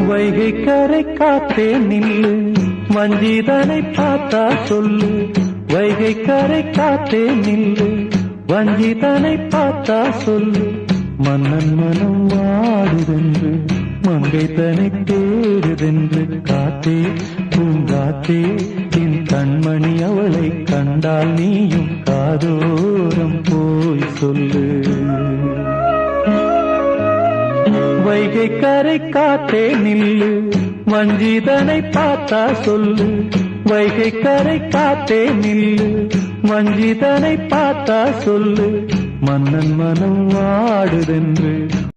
வைகை கரை காத்தே நில்லு, வஞ்சிதனை பார்த்தா சொல்லு. வைகை கரை காத்தே நில்லு, வஞ்சிதனை பார்த்தா சொல்லு. மன்னன் மனம் வாடுதென்று, மங்கை தனை தேடுதென்று. காத்தே பூங்காத்தே, என் கண்மணி அவளை கண்டால் நீயும் காதோரம் போய் சொல்லு. வைகை கரை காத்தே நில்லு, வஞ்சிதனை பார்த்தா சொல்லு. வைகை கரை காத்தே நில்லு, வஞ்சிதனை பார்த்தா சொல்லு. மன்னன் மனம் வாடுதென்று,